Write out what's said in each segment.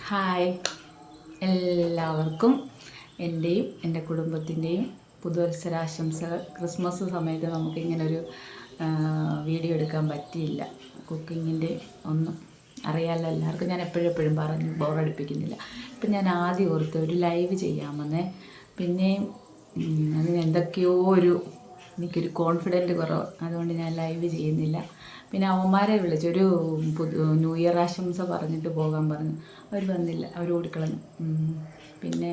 Hi എല്ലാവർക്കും എൻ്റെയും എൻ്റെ കുടുംബത്തിൻ്റെയും പുതുവത്സരാശംസകൾ. ക്രിസ്മസ് സമയത്ത് നമുക്കിങ്ങനൊരു വീഡിയോ എടുക്കാൻ പറ്റിയില്ല. കുക്കിങ്ങിൻ്റെ ഒന്നും അറിയാമല്ലോ എല്ലാവർക്കും. ഞാൻ എപ്പോഴും പറഞ്ഞ് ബോറടിപ്പിക്കുന്നില്ല. ഇപ്പം ഞാൻ ആദ്യം ഓർത്ത് ഒരു ലൈവ് ചെയ്യാമെന്നേ. പിന്നെയും അതിന് എന്തൊക്കെയോ എനിക്കൊരു കോൺഫിഡൻറ്റ് കുറവ്, അതുകൊണ്ട് ഞാൻ ലൈവ് ചെയ്യുന്നില്ല. പിന്നെ അവന്മാരെ വിളിച്ചൊരു ന്യൂ ഇയർ ആശംസ പറഞ്ഞിട്ട് പോകാൻ പറഞ്ഞു. അവർ വന്നില്ല, അവർ ഓടിക്കളഞ്ഞു. പിന്നെ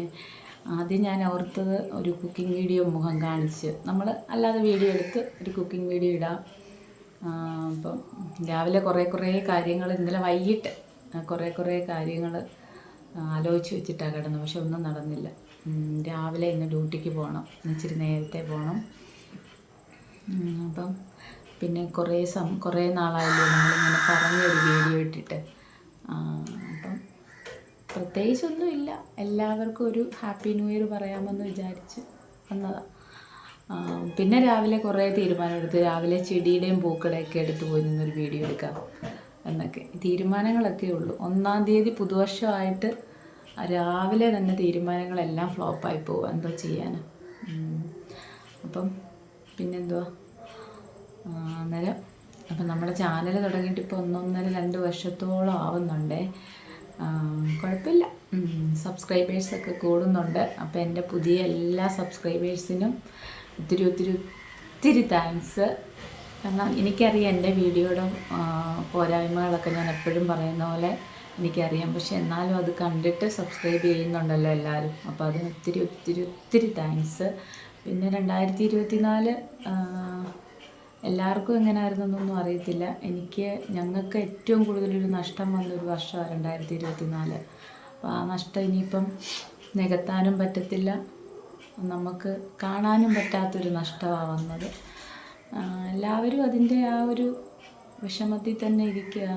ആദ്യം ഞാൻ ഓർത്തത് ഒരു കുക്കിംഗ് വീഡിയോ മുഖം കാണിച്ച് നമ്മൾ അല്ലാതെ വീഡിയോ എടുത്ത് ഒരു കുക്കിംഗ് വീഡിയോ ഇടാം. അപ്പം രാവിലെ കുറേ കാര്യങ്ങൾ ഇന്നലെ വൈകിട്ട് കുറേ കാര്യങ്ങൾ ആലോചിച്ച് വെച്ചിട്ടാണ് കിടന്നത്. പക്ഷെ ഒന്നും നടന്നില്ല. രാവിലെ ഇന്ന് ഡ്യൂട്ടിക്ക് പോകണം, ഇച്ചിരി നേരത്തെ പോകണം. അപ്പം പിന്നെ കുറേ നാളായല്ലോ നമ്മളിങ്ങനെ പറഞ്ഞൊരു വീഡിയോ ഇട്ടിട്ട്. അപ്പം പ്രത്യേകിച്ചൊന്നുമില്ല, എല്ലാവർക്കും ഒരു ഹാപ്പി ന്യൂ ഇയർ പറയാമെന്ന് വിചാരിച്ച് വന്നതാണ്. പിന്നെ രാവിലെ കുറേ തീരുമാനമെടുത്ത്, രാവിലെ ചെടിയുടെയും പൂക്കളുടെയൊക്കെ എടുത്ത് പോയി നിന്നൊരു വീഡിയോ എടുക്കാം എന്നൊക്കെ തീരുമാനങ്ങളൊക്കെ ഉള്ളൂ. 1-ാം തീയതി പുതുവർഷമായിട്ട് രാവിലെ തന്നെ തീരുമാനങ്ങളെല്ലാം ഫ്ലോപ്പായി പോകും. എന്തോ ചെയ്യാനാണ്. അപ്പം പിന്നെന്തുവാ, അന്നേരം അപ്പം നമ്മുടെ ചാനൽ തുടങ്ങിയിട്ട് ഇപ്പോൾ 1-1.5-2 വർഷത്തോളം ആവുന്നുണ്ടേ. കുഴപ്പമില്ല, സബ്സ്ക്രൈബേഴ്സൊക്കെ കൂടുന്നുണ്ട്. അപ്പോൾ എൻ്റെ പുതിയ എല്ലാ സബ്സ്ക്രൈബേഴ്സിനും ഒത്തിരി താങ്ക്സ്. കാരണം എനിക്കറിയാം എൻ്റെ വീഡിയോയുടെ പോരായ്മകളൊക്കെ ഞാൻ എപ്പോഴും പറയുന്ന പോലെ എനിക്കറിയാം. പക്ഷെ എന്നാലും അത് കണ്ടിട്ട് സബ്സ്ക്രൈബ് ചെയ്യുന്നുണ്ടല്ലോ എല്ലാവരും. അപ്പോൾ അതിന് ഒത്തിരി താങ്ക്സ്. പിന്നെ 2024 എല്ലാവർക്കും എങ്ങനെയായിരുന്നൊന്നും അറിയത്തില്ല. ഞങ്ങൾക്ക് ഏറ്റവും കൂടുതലൊരു നഷ്ടം വന്നൊരു വർഷമാണ് 2024. അപ്പോൾ ആ നഷ്ടം ഇനിയിപ്പം നികത്താനും പറ്റത്തില്ല, നമുക്ക് കാണാനും പറ്റാത്തൊരു നഷ്ടമാണ് വന്നത്. എല്ലാവരും അതിൻ്റെ ആ ഒരു വിഷമത്തിൽ തന്നെ ഇരിക്കുക.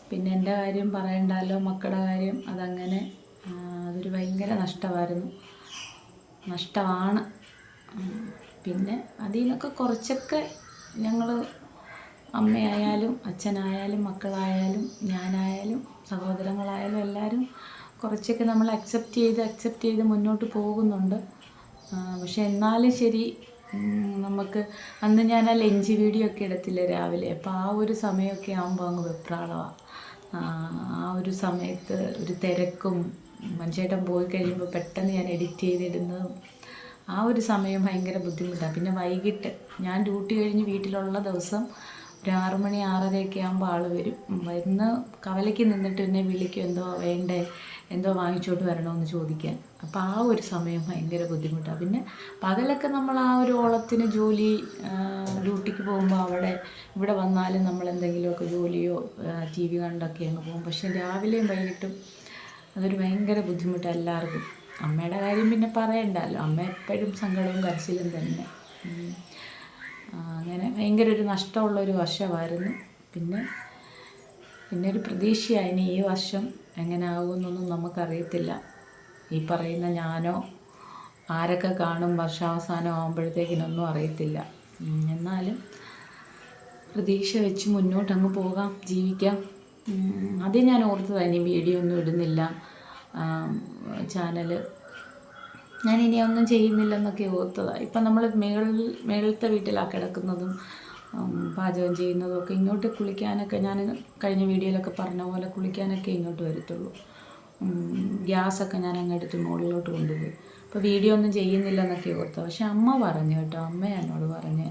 പിന്നെ എൻ്റെ കാര്യം പറയണ്ടല്ലോ, മക്കളുടെ കാര്യം. അതൊരു ഭയങ്കര നഷ്ടമാണ്. പിന്നെ അതിൽ നിന്നൊക്കെ കുറച്ചൊക്കെ ഞങ്ങൾ, അമ്മയായാലും അച്ഛനായാലും മക്കളായാലും ഞാനായാലും സഹോദരങ്ങളായാലും എല്ലാവരും കുറച്ചൊക്കെ നമ്മൾ അക്സെപ്റ്റ് ചെയ്ത് മുന്നോട്ട് പോകുന്നുണ്ട്. പക്ഷെ എന്നാലും ശരി, നമുക്ക് അന്ന് ഞാൻ ആ ലഞ്ച് വീഡിയോ ഒക്കെ എടുത്തില്ലേ രാവിലെ. അപ്പോൾ ആ ഒരു സമയമൊക്കെ ആകുമ്പോൾ അങ്ങ് വെപ്രാളമാണ്. ആ ഒരു സമയത്ത് ഒരു തിരക്കും, മനുഷ്യട്ടൻ പോയി കഴിയുമ്പോൾ പെട്ടെന്ന് ഞാൻ എഡിറ്റ് ചെയ്തിടുന്നതും ആ ഒരു സമയം ഭയങ്കര ബുദ്ധിമുട്ടാണ്. പിന്നെ വൈകിട്ട് ഞാൻ ഡ്യൂട്ടി കഴിഞ്ഞ് വീട്ടിലുള്ള ദിവസം ഒരു 6 മണി 6:30 ആകുമ്പോൾ ആൾ വരും. വരുന്ന കവലയ്ക്ക് നിന്നിട്ട് എന്നെ വിളിക്കും, എന്തോ വേണ്ടേ, എന്തോ വാങ്ങിച്ചോട്ട് വരണമെന്ന് ചോദിക്കാൻ. അപ്പോൾ ആ ഒരു സമയം ഭയങ്കര ബുദ്ധിമുട്ടാണ്. പിന്നെ പകലൊക്കെ നമ്മൾ ആ ഒരു ഓളത്തിന് ഡ്യൂട്ടിക്ക് പോകുമ്പോൾ ഇവിടെ വന്നാലും നമ്മൾ എന്തെങ്കിലുമൊക്കെ ജോലിയോ TV കണ്ടൊക്കെ അങ്ങ് പോകും. പക്ഷേ രാവിലെയും വൈകിട്ടും അതൊരു ഭയങ്കര ബുദ്ധിമുട്ടാണ് എല്ലാവർക്കും. അമ്മയുടെ കാര്യം പിന്നെ പറയണ്ടല്ലോ, അമ്മ എപ്പോഴും സങ്കടവും കരച്ചിലും തന്നെ. അങ്ങനെ ഭയങ്കര ഒരു നഷ്ടമുള്ളൊരു വർഷമായിരുന്നു. പിന്നെ ഒരു പ്രതീക്ഷയായി ഈ വർഷം എങ്ങനെ ആകുമെന്നൊന്നും നമുക്കറിയത്തില്ല. ഈ പറയുന്ന ഞാനോ ആരൊക്കെ കാണും വർഷാവസാനം ആകുമ്പോഴത്തേക്കിനൊന്നും അറിയത്തില്ല. എന്നാലും പ്രതീക്ഷ വെച്ച് മുന്നോട്ടങ്ങ് പോകാം, ജീവിക്കാം. ആദ്യം ഞാൻ ഓർത്തതാണ് ഇനി വീഡിയോ ഒന്നും ഇടുന്നില്ല, ചാനൽ ഞാനിനി ഒന്നും ചെയ്യുന്നില്ലെന്നൊക്കെ ഓർത്തതാണ്. ഇപ്പം നമ്മൾ മേളത്തെ വീട്ടിലാണ് കിടക്കുന്നതും പാചകം ചെയ്യുന്നതും ഒക്കെ. ഇങ്ങോട്ട് കുളിക്കാനൊക്കെ ഞാൻ കഴിഞ്ഞ വീഡിയോയിലൊക്കെ പറഞ്ഞ പോലെ കുളിക്കാനൊക്കെ ഇങ്ങോട്ട് വരത്തുള്ളൂ. ഗ്യാസൊക്കെ ഞാൻ അങ്ങെടുത്ത് മുകളിലോട്ട് കൊണ്ടുപോയി. അപ്പോൾ വീഡിയോ ഒന്നും ചെയ്യുന്നില്ലെന്നൊക്കെ ഓർത്തതാണ്. പക്ഷെ അമ്മ പറഞ്ഞു കേട്ടോ, അമ്മ എന്നോട് പറഞ്ഞ്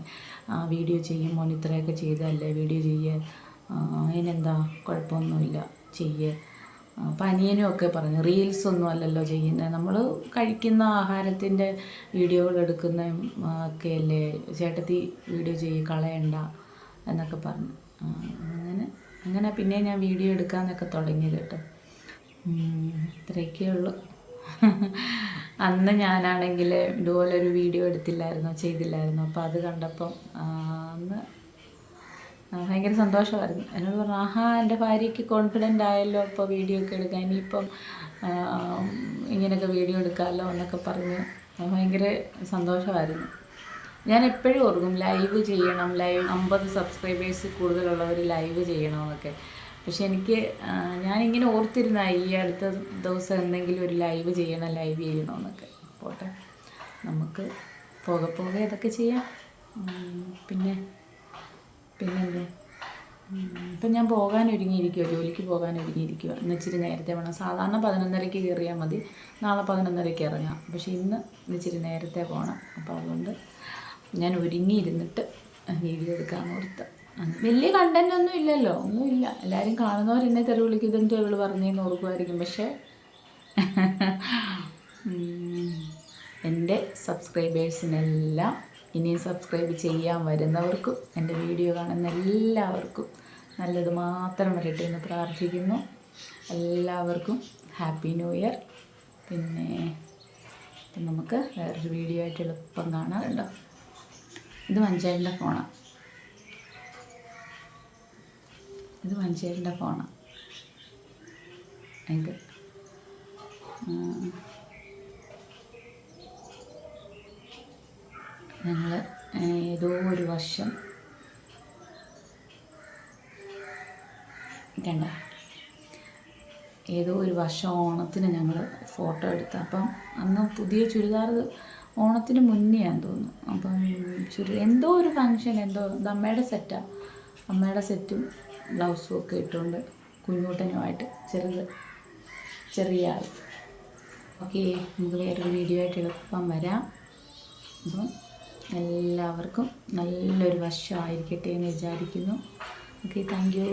വീഡിയോ ചെയ്യും മോൻ, ഇത്രയൊക്കെ ചെയ്തല്ലേ വീഡിയോ ചെയ്യുക, അതിനെന്താ കുഴപ്പമൊന്നുമില്ല ചെയ്യുക. അപ്പം അനിയനും ഒക്കെ പറഞ്ഞു, റീൽസൊന്നും അല്ലല്ലോ ചെയ്യുന്നത്, നമ്മൾ കഴിക്കുന്ന ആഹാരത്തിൻ്റെ വീഡിയോകൾ എടുക്കുന്ന ഒക്കെ അല്ലേ ചേട്ടത്തി വീഡിയോ കളയണ്ട എന്നൊക്കെ പറഞ്ഞു. അങ്ങനെ പിന്നെ ഞാൻ വീഡിയോ എടുക്കാമെന്നൊക്കെ തുടങ്ങിയത് കേട്ടോ. ഇത്രയൊക്കെ ഉള്ളൂ. അന്ന് ഞാനാണെങ്കിൽ ഇതുപോലൊരു വീഡിയോ ചെയ്തില്ലായിരുന്നു. അപ്പോൾ അത് കണ്ടപ്പം അന്ന് ഭയങ്കര സന്തോഷമായിരുന്നു. എന്നോട് പറഞ്ഞു, എൻ്റെ ഭാര്യയ്ക്ക് കോൺഫിഡൻ്റ് ആയല്ലോ അപ്പോൾ വീഡിയോ ഒക്കെ എടുക്കാൻ, ഇനിയിപ്പം ഇങ്ങനെയൊക്കെ വീഡിയോ എടുക്കാമല്ലോ എന്നൊക്കെ പറഞ്ഞ് ഭയങ്കര സന്തോഷമായിരുന്നു. ഞാൻ എപ്പോഴും ഓർക്കും ലൈവ് ചെയ്യണം, 50 സബ്സ്ക്രൈബേഴ്സ് കൂടുതലുള്ളവർ ലൈവ് ചെയ്യണമെന്നൊക്കെ. പക്ഷെ എനിക്ക് ഞാനിങ്ങനെ ഓർത്തിരുന്ന ഈ അടുത്ത ദിവസം എന്തെങ്കിലും ഒരു ലൈവ് ചെയ്യണമെന്നൊക്കെ. പോട്ടെ, നമുക്ക് പോകെ പോകെ ഇതൊക്കെ ചെയ്യാം. പിന്നെന്താ, ഇപ്പം ഞാൻ ജോലിക്ക് പോകാനൊരുങ്ങിയിരിക്കുക. ഇന്ന് ഇച്ചിരി നേരത്തെ വേണം. സാധാരണ 11:30 കയറിയാൽ മതി, നാളെ 11:30 ഇറങ്ങാം. പക്ഷേ ഇന്ന് ഇച്ചിരി നേരത്തെ പോകണം. അപ്പോൾ അതുകൊണ്ട് ഞാൻ ഒരുങ്ങിയിരുന്നിട്ട് വീഡിയോ എടുക്കാമെന്ന് ഓർത്ത്. വലിയ കണ്ടൻ്റ് ഒന്നുമില്ല. എല്ലാവരും കാണുന്നവർ എന്നെ തെറി വിളിക്കും, ഇതെന്തോ ഇവള് പറഞ്ഞതെന്ന് ഓർക്കുമായിരിക്കും. പക്ഷേ എൻ്റെ സബ്സ്ക്രൈബേഴ്സിനെല്ലാം, ഇനിയും സബ്സ്ക്രൈബ് ചെയ്യാൻ വരുന്നവർക്കും എൻ്റെ വീഡിയോ കാണുന്ന എല്ലാവർക്കും നല്ലത് മാത്രം വരട്ടെ എന്ന് പ്രാർത്ഥിക്കുന്നു. എല്ലാവർക്കും ഹാപ്പി ന്യൂ ഇയർ. പിന്നെ നമുക്ക് വേറൊരു വീഡിയോ ആയിട്ട് എളുപ്പം കാണാം. കേട്ടോ, ഇത് മഞ്ചേട്ടൻ്റെ ഫോണാണ്. ഇത് ഞങ്ങൾ ഏതോ ഒരു വർഷം ഓണത്തിന് ഞങ്ങൾ ഫോട്ടോ എടുത്തു. അപ്പം അന്ന് പുതിയ ചുരിദാർ ഓണത്തിന് മുന്നെയാന്ന് തോന്നുന്നു. അപ്പം എന്തോ ഒരു ഫങ്ഷൻ, ഇത് അമ്മയുടെ സെറ്റാണ്. അമ്മയുടെ സെറ്റും ബ്ലൗസും ഒക്കെ ഇട്ടുകൊണ്ട് കുഞ്ഞൂട്ടനുമായിട്ട് ചെറിയ ആൾ. ഓക്കെ, നമുക്ക് വേറൊരു വീഡിയോ ആയിട്ട് എളുപ്പം വരാം. അപ്പം എല്ലാവർക്കും നല്ലൊരു വർഷമായിരിക്കട്ടെ എന്ന് വിചാരിക്കുന്നു. Okay, thank you.